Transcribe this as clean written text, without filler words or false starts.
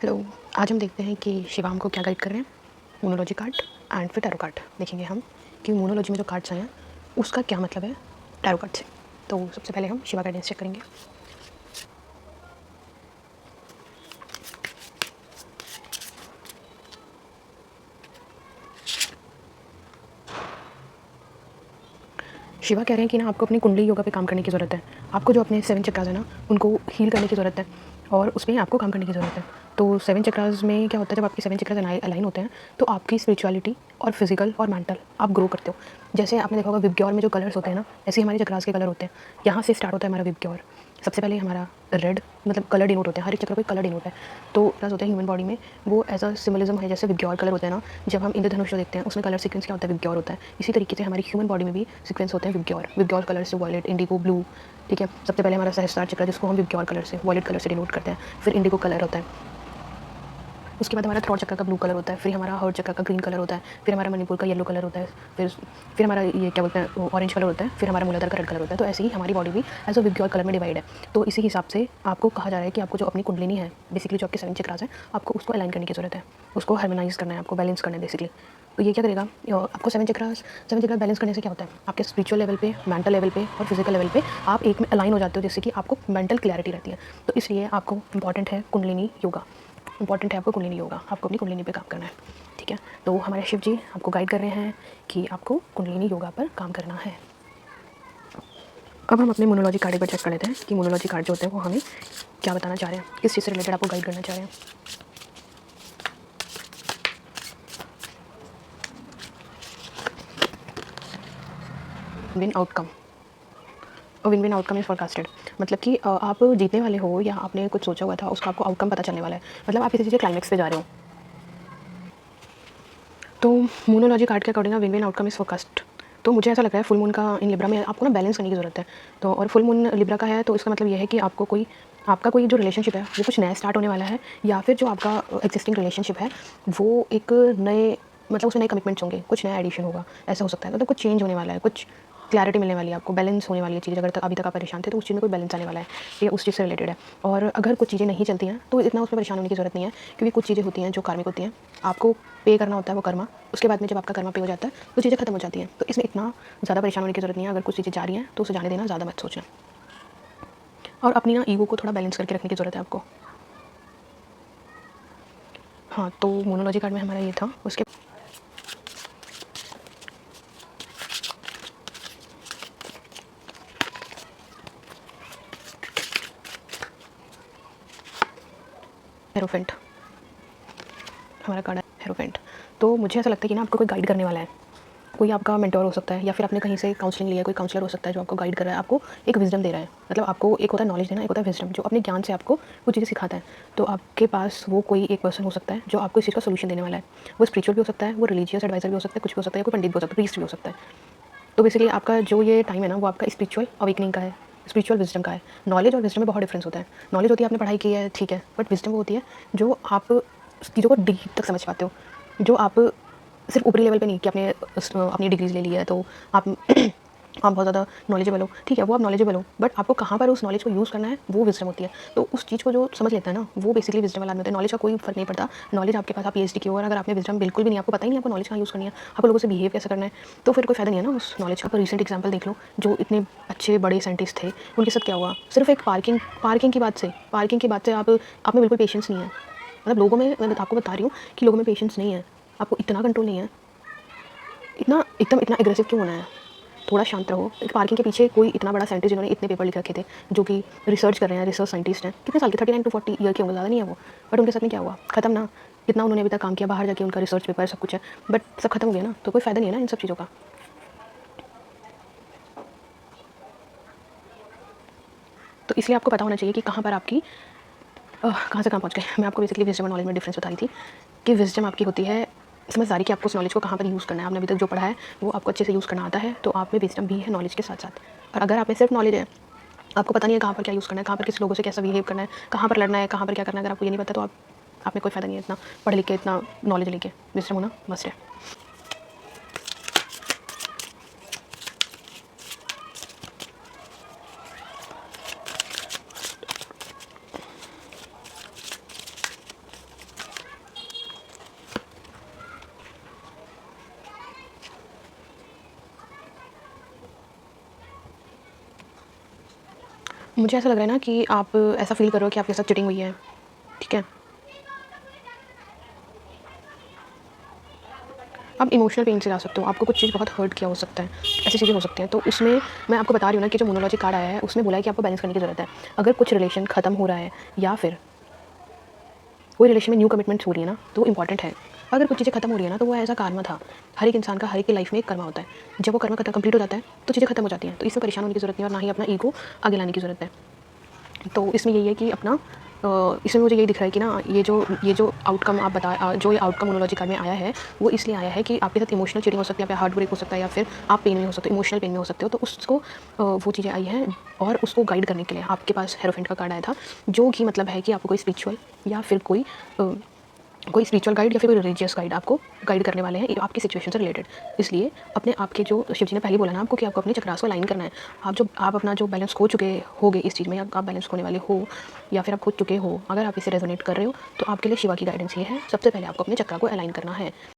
Hello. आज हम देखते हैं कि शिवा हमको क्या गाइड कर रहे हैं। मोनोलॉजी कार्ड एंड फिर टैरो कार्ड देखेंगे हम कि मोनोलॉजी में जो कार्ड्स आए हैं उसका क्या मतलब है टैरो कार्ड से। तो सबसे पहले हम शिवा गाइडेंस चेक करेंगे। शिवा कह रहे हैं कि ना आपको अपनी कुंडली योगा पे काम करने की ज़रूरत है। आपको जो अपने 7 चक्रास है ना उनको हील करने की ज़रूरत है और उसमें आपको काम करने की ज़रूरत है। तो 7 चक्रास में क्या होता है, जब आपके 7 चक्रास अलाइन होते हैं तो आपकी स्पिरिचुअलिटी और फिजिकल और मेंटल आप ग्रो करते हो। जैसे आपने देखा होगा विबग्योर में जो कलर्स होते हैं ना, ऐसे ही हमारे चक्रास के कलर होते हैं। यहाँ से स्टार्ट होता है हमारा विबग्योर। सबसे पहले हमारा रेड मतलब कलर डिनोट होता है, हर एक चक्र कोई कलर डिनोट है। तो प्लस होता है ह्यूमन बॉडी में वो एज अ सिम्बलिज्म है। जैसे विबग्योर कलर होते हैं ना, जब हम इंद्रधनुष देखते हैं उसमें कलर सीक्वेंस क्या होता है, विबग्योर होता है। इसी तरीके से हमारी ह्यूमन बॉडी में भी सीक्वेंस होते हैं विबग्योर कलर से वॉयलेट, इंडिगो, ब्लू। ठीक है, सबसे पहले हमारा सहस्त्रार चक्र जिसको हम विबग्योर कलर से वॉयलेट कलर से डिनोट करते हैं, फिर इंडिगो कलर होता है। उसके बाद हमारा थ्रोट चक्र का ब्लू कलर होता है, फिर हमारा हार्ट चक्र का ग्रीन कलर होता है, फिर हमारा मणिपुर का येलो कलर होता है, फिर हमारा ये क्या बोलते हैं ऑरेंज कलर होता है, फिर हमारा मूलाधार का रेड कलर होता है। तो ऐसे ही हमारी बॉडी भी एज अ विबग्योर कलर में डिवाइड है। तो इसी हिसाब से आपको कहा जा रहा है कि आपको जो अपनी कुंडलिनी है, बेसिकली जो आपके 7 चक्रास है, आपको उसको अलाइन करने की जरूरत है, उसको हार्मोनाइज करना है, आपको बैलेंस करना है बेसिकली। तो ये क्या करेगा, आपको 7 चक्रास बैलेंस करने से क्या होता है, आपके स्पिरिचुअल लेवल पे, मेंटल लेवल पे और फिजिकल लेवल पे आप एक में अलाइन हो जाते हो, जिससे कि आपको मेंटल क्लैरिटी रहती है। तो इसलिए आपको इंपॉर्टेंट है कुंडलिनी योगा, इंपॉर्टेंट है आपको कुंडलिनी योगा, आपको अपनी कुंडलिनी पे काम करना है। ठीक है, तो हमारे शिव जी आपको गाइड कर रहे हैं कि आपको कुंडलिनी योगा पर काम करना है। अब हम अपने मोनोलॉजी कार्ड पर चेक कर लेते हैं कि मोनोलॉजी कार्ड जो होते हैं वो हमें क्या बताना चाह रहे हैं, किस चीज़ से रिलेटेड आपको गाइड करना चाह रहे हैं। Win outcome, win win outcome is forecasted. मतलब कि आप जीतने वाले हो या आपने कुछ सोचा हुआ था उसका आपको आउटकम पता चलने वाला है, मतलब आप किसी चीज़ के क्लाइमेक्स पे जा रहे हो। तो मोनोलॉजी कार्ड के according win win outcome is forecast. तो मुझे ऐसा लग रहा है फुल मून का इन लिब्रा में आपको ना बैलेंस करने की ज़रूरत है। तो और फुल मून लिब्रा का है तो इसका मतलब ये है कि आपको आपका कोई जो रिलेशनशिप है वो कुछ नया स्टार्ट होने वाला है, या फिर जो आपका एग्जिस्टिंग रिलेशनशिप है वो एक नए मतलब उसमें नए कमिटमेंट्स होंगे, कुछ नया एडिशन होगा, ऐसा हो सकता है। मतलब कुछ चेंज होने वाला है, कुछ क्लैरिटी मिलने वाली है आपको, बैलेंस होने वाली है चीज़। अगर तक अभी तक आप परेशान थे तो उस चीज़ में कोई बैलेंस आने वाला है, ये उस चीज़ से रिलेटेड है। और अगर कुछ चीज़ें नहीं चलती हैं तो इतना उसमें परेशान होने की ज़रूरत नहीं है, क्योंकि कुछ चीज़ें होती हैं जो कार्मिक होती हैं, आपको पे करना होता है वो कर्मा। उसके बाद में जब आपका कर्मा पे हो जाता है तो चीज़ें खत्म हो जाती हैं। तो इसमें इतना ज़्यादा परेशान होने की ज़रूरत नहीं है। अगर कुछ चीज़ें जा रही हैं तो उसे जाने देना, ज़्यादा मत सोचना। और अपनी ना ईगो को थोड़ा बैलेंस करके रखने की ज़रूरत है आपको। हाँ, तो मोनोलॉजी कार्ड में हमारा ये था। उसके हेरोफेंट, हमारा कार्ड है हेरोफेंट। तो मुझे ऐसा लगता है कि ना आपको कोई गाइड करने वाला है, कोई आपका मेंटोर हो सकता है, या फिर आपने कहीं से काउंसलिंग लिया है, कोई काउंसलर हो सकता है जो आपको गाइड कर रहा है, आपको एक विजडम दे रहा है। मतलब आपको एक होता है नॉलेज देना, एक होता है विजडम, जो अपने ज्ञान से आपको कुछ चीज़ें सिखाता है। तो आपके पास वो कोई एक पर्सन हो सकता है जो आपको इस चीज़ का सोल्यूशन देने वाला है। वो स्पिरिचुअल भी हो सकता है, वो रिलीजियस एडवाइजर भी हो सकता है, कुछ भी हो सकता है, कोई पंडित भी हो सकता है, प्रीस्ट भी हो सकता है। तो बेसिकली आपका जो ये टाइम है ना वो आपका स्पिरिचुअल अवेकनिंग का है, स्पिरिचुअल विजडम का है। नॉलेज और विजडम में बहुत डिफरेंस होता है। नॉलेज होती है आपने पढ़ाई की है, ठीक है, बट विजडम वो होती है जो आप चीज़ों को डीप तक समझ पाते हो, जो आप सिर्फ ऊपरी लेवल पे नहीं कि आपने अपनी डिग्रीज ले ली है तो आप आप बहुत ज़्यादा नॉलेजेबल हो, ठीक है, वो आप नॉलेजेबल हो, बट आपको कहाँ पर उस नॉलेज को यूज़ करना है वो विजडम होती है। तो उस चीज़ को जो समझ लेता है ना वो बेसिकली विजडम वाला आदमी होता है। नॉलेज का कोई फर्क नहीं पड़ता, नॉलेज आपके पास, आप पीएचडी की हो और अगर आपने विजडम बिल्कुल भी नहीं, आपको पता ही नहीं आपको नॉलेज कहाँ यूज़ करनी है, आपको लोगों से बिहेव कैसे करना है, तो फिर कोई फायदा नहीं है ना उस नॉलेज का। पर रिसेंट एग्जाम्पल देख लो, जो इतने अच्छे बड़े साइंटिस्ट थे उनके साथ क्या हुआ, सिर्फ एक पार्किंग की बात से आप में बिल्कुल पेशेंस नहीं है। मतलब लोगों में, मैं आपको बता रही हूँ कि लोगों में पेशेंस नहीं है, आपको इतना कंट्रोल नहीं है, इतना एकदम इतना एग्रेसिव क्यों होना है। थोड़ा शांत रहो। एक पार्किंग के पीछे कोई इतना बड़ा साइंटिस्ट जिन्होंने इतने पेपर लिख रखे थे, जो कि रिसर्च कर रहे हैं, रिसर्च साइंटिस्ट हैं, कितने साल के, 39 to 40 ईयर के होंगे, ज़्यादा नहीं है वो, बट उनके साथ में क्या हुआ, खत्म ना। इतना उन्होंने अभी तक काम किया, बाहर जाके उनका रिसर्च पेपर सब कुछ है, बट सब खत्म हो गया ना, तो कोई फ़ायदा नहीं है ना इन सब चीज़ों का। तो इसलिए आपको पता होना चाहिए कि कहाँ पर आपकी कहाँ से कहाँ पहुँच गए। मैं आपको बेसिकली विजडम और नॉलेज में डिफरेंस बता रही थी कि विजडम आपकी होती है समझदारी, कि आपको उस नॉलेज को कहाँ पर यूज़ करना है। आपने अभी तक जो पढ़ा है वो आपको अच्छे से यूज़ करना आता है, तो आप में विजडम भी है नॉलेज के साथ साथ। और अगर आप में सिर्फ नॉलेज है, आपको पता नहीं है कहाँ पर क्या यूज़ करना है, कहाँ पर किस लोगों से कैसा बिहेव करना है, कहाँ पर लड़ना है, कहाँ पर क्या करना है, अगर आपको ये नहीं पता तो आप में कोई फ़ायदा नहीं है इतना पढ़ लिख के, इतना नॉलेज लेके। विजडम होना मस्ट है। मुझे ऐसा लग रहा है ना कि आप ऐसा फ़ील कर रहे हो कि आपके साथ चीटिंग हुई है, ठीक है? आप इमोशनल पेन से जा सकते हो, आपको कुछ चीज़ बहुत हर्ट किया हो सकता है, ऐसी चीज़ें हो सकती हैं। तो उसमें मैं आपको बता रही हूँ ना कि जो मोनोलॉजी कार्ड आया है, उसमें बोला है कि आपको बैलेंस करने की ज़रूरत है। अगर कुछ रिलेशन ख़त्म हो रहा है या फिर कोई रिलेशन में न्यू कमिटमेंट्स हो रही है ना, तो वो इम्पॉर्टेंट है। अगर कुछ चीज़ें खत्म हो रही है ना, तो वो एज़ अ कार्मा था। हर एक इंसान का हर एक की लाइफ में एक कर्मा होता है। जब वो कर्मा खत्म कंप्लीट हो जाता है, तो चीज़ें खत्म हो जाती हैं। तो इसमें परेशान होने की ज़रूरत नहीं है और ना ही अपना ईगो आगे लाने की ज़रूरत है। तो इसमें यही है कि अपना इसमें मुझे यही दिख रहा है कि ना ये जो आउटकम आप जो ये आउटकम मोनोलॉजी कार्ड में आया है, वो इसलिए आया है कि आपके साथ इमोशनल चीटिंग हो सकती है, या फिर हार्ट ब्रेक हो सकता है, या फिर आप पेन में हो सकते हो, इमोशनल पेन में हो सकते हो। तो उसको वो चीज़ें आई हैं और उसको गाइड करने के लिए आपके पास हेरोफेंट का कार्ड आया था, जो कि मतलब है कि आपको कोई स्पिरिचुअल या फिर कोई स्पिरिचुअल गाइड या फिर कोई रिलीजियस गाइड आपको गाइड करने वाले हैं आपकी सिचुएशन से रिलेटेड। इसलिए अपने आप के जो शिव जी ने पहले बोला ना आपको कि आपको अपने चक्रास को अलाइन करना है। आप अपना जो बैलेंस खो चुके होगे इस चीज़ में, या आप बैलेंस खोने वाले हो, या फिर आप खो चुके हो, अगर आप इसे रेजोनेट कर रहे हो, तो आपके लिए शिवा की गाइडेंस ये है, सबसे पहले आपको अपने चक्रा को अलाइन करना है।